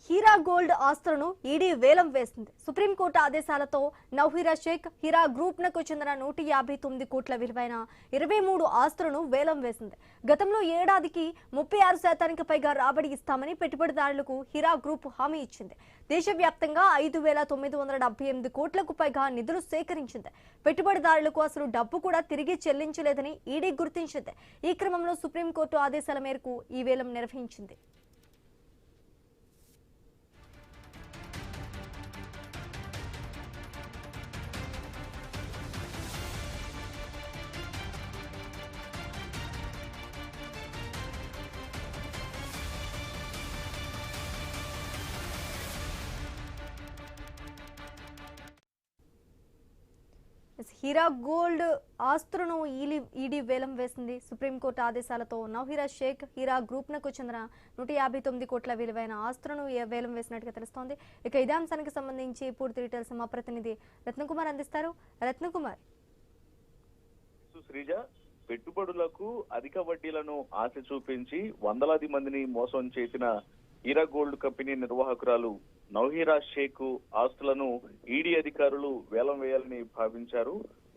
Heera gold ఆస్తులను ED వేలం వేసింది. సుప్రీంకోర్టు ఆదేశాలతో నౌహీరా షేక్ హీరా గ్రూప్ నకు చెందిన 159 కోట్ల విలువైన 23 ఆస్తులను వేలం వేసింది. గతంలో ఏడాదికి 36% పైగా రాబడి ఇస్తామని పెట్టుబడిదారులకు హీరా గ్రూప్ హామీ ఇచ్చింది. దేశవ్యాప్తంగా 5,978 కోట్లకు పైగా నిధులు సేకరించింది. పెట్టుబడిదారులకు అసలు డబ్బు కూడా తిరిగి చెల్లించలేదని ఈడీ గుర్తించింది. ఈ క్రమంలో సుప్రీంకోర్టు ఆదేశాల మేరకు ఈ వేలం నిర్వహించింది. హీరా గోల్డ్ ఆస్తులను ఈడీ వేలం వేసింది. సుప్రీంకోర్టు ఆదేశాలతో నౌహీరా షేక్ హీరా గ్రూప్ నకు చెందిన 159 కోట్ల విలువైన ఆస్తులను వేలం వేసినట్టుగా తెలుస్తోంది. ఇక ఇదే అంశానికి సంబంధించి పూర్తి డీటెయిల్స్ మా ప్రతినిధి రత్నకుమార్ అందిస్తారు. రత్నకుమార్, శ్రీజ, పెట్టుబడులకు అధిక వడ్డీలను ఆశ చూపించి వందలాది మందిని మోసం చేసిన హీరా గోల్డ్ కంపెనీ నిర్వాహకురాలు నౌహీరా షేక్ ఆస్తులను ఈడీ అధికారులు వేలం వేయాలని భావించారు.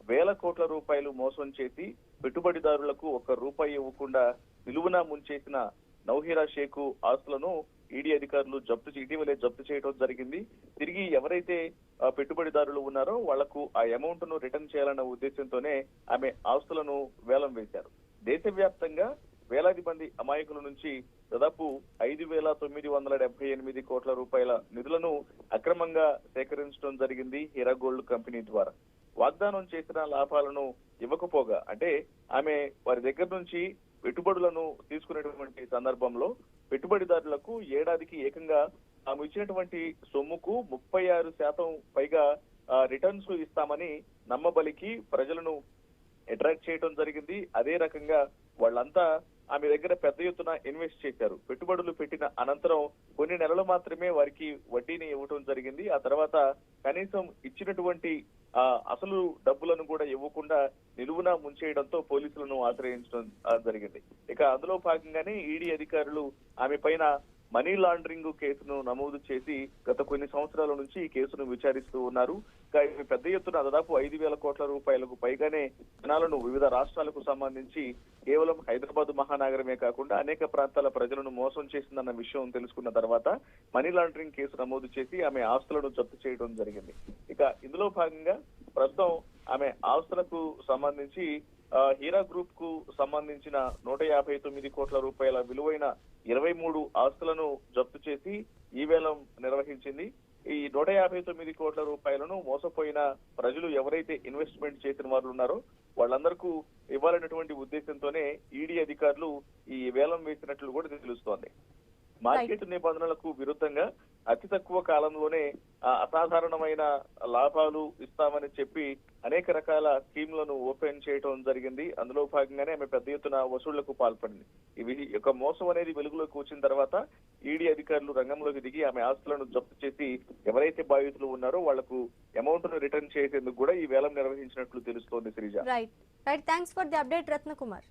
వేల కోట్ల రూపాయలు మోసం చేసి పెట్టుబడిదారులకు ₹1 ఇవ్వకుండా నిలువున ముంచేసిన నౌహీరా షేక్ ఆస్తులను ఈడీ అధికారులు ఇటీవలే జప్తు చేయడం జరిగింది. తిరిగి ఎవరైతే పెట్టుబడిదారులు ఉన్నారో వాళ్లకు ఆ అమౌంట్ ను రిటర్న్ చేయాలన్న ఉద్దేశంతోనే ఆమె ఆస్తులను వేలం వేశారు. దేశవ్యాప్తంగా వేలాది మంది అమాయకుల నుంచి దాదాపు 5,978 కోట్ల రూపాయల నిధులను అక్రమంగా సేకరించడం జరిగింది హీరా గోల్డ్ కంపెనీ ద్వారా. వాగ్దానం చేసిన లాభాలను ఇవ్వకపోగా, అంటే ఆమె వారి దగ్గర నుంచి పెట్టుబడులను తీసుకునేటువంటి సందర్భంలో పెట్టుబడిదారులకు ఏడాదికి ఏకంగా ఆమె ఇచ్చినటువంటి సొమ్ముకు 36% పైగా రిటర్న్స్ ఇస్తామని నమ్మబలికి ప్రజలను అట్రాక్ట్ చేయడం జరిగింది. అదే రకంగా వాళ్ళంతా ఆమె దగ్గర పెద్ద ఎత్తున ఇన్వెస్ట్ చేశారు. పెట్టుబడులు పెట్టిన అనంతరం కొన్ని నెలలు మాత్రమే వారికి వడ్డీని ఇవ్వటం జరిగింది. ఆ తర్వాత కనీసం ఇచ్చినటువంటి అసలు డబ్బులను కూడా ఇవ్వకుండా నిలువున ముంచేయడంతో పోలీసులను ఆశ్రయించడం జరిగింది. ఇక అందులో భాగంగానే ఈడీ అధికారులు ఆమె పైన మనీ లాండరింగ్ కేసును నమోదు చేసి గత కొన్ని సంవత్సరాల నుంచి ఈ కేసును విచారిస్తూ ఉన్నారు. పెద్ద ఎత్తున దాదాపు 5,000 కోట్ల రూపాయలకు పైగానే జనాలను వివిధ రాష్ట్రాలకు సంబంధించి కేవలం హైదరాబాద్ మహానగరమే కాకుండా అనేక ప్రాంతాల ప్రజలను మోసం చేసిందన్న విషయం తెలుసుకున్న తర్వాత మనీ లాండరింగ్ కేసు నమోదు చేసి ఆమె ఆస్తులను జప్తు చేయడం జరిగింది. ఇక ఇందులో భాగంగా ప్రస్తుతం ఆమె ఆస్తులకు సంబంధించి హీరా గ్రూప్ కు సంబంధించిన 159 కోట్ల రూపాయల విలువైన 23 ఆస్తులను జప్తు చేసి ఈ వేలం నిర్వహించింది. ఈ 159 కోట్ల రూపాయలను మోసపోయిన ప్రజలు ఎవరైతే ఇన్వెస్ట్మెంట్ చేసిన వారు ఉన్నారో వాళ్ళందరికీ ఇవ్వాలన్నటువంటి ఉద్దేశంతోనే ఈడీ అధికారులు ఈ వేలం వేసినట్లు కూడా తెలుస్తోంది. మార్కెట్ నిబంధనలకు విరుద్ధంగా అతి తక్కువ కాలంలోనే అసాధారణమైన లాభాలు ఇస్తామని చెప్పి అనేక రకాల స్కీమ్లను ఓపెన్ చేయడం జరిగింది. అందులో భాగంగానే ఆమె పెద్ద ఎత్తున వసూళ్లకు పాల్పడింది. ఇవి ఒక మోసం అనేది వెలుగులోకి వచ్చిన తర్వాత ఈడీ అధికారులు రంగంలోకి దిగి ఆమె ఆస్తులను జప్తు చేసి ఎవరైతే బాధితులు ఉన్నారో వాళ్లకు అమౌంట్ ను రిటర్న్ చేసేందుకు కూడా ఈ వేలం నిర్వహించినట్లు తెలుస్తోంది. Sreeja, right thanks for the update Ratnakumar.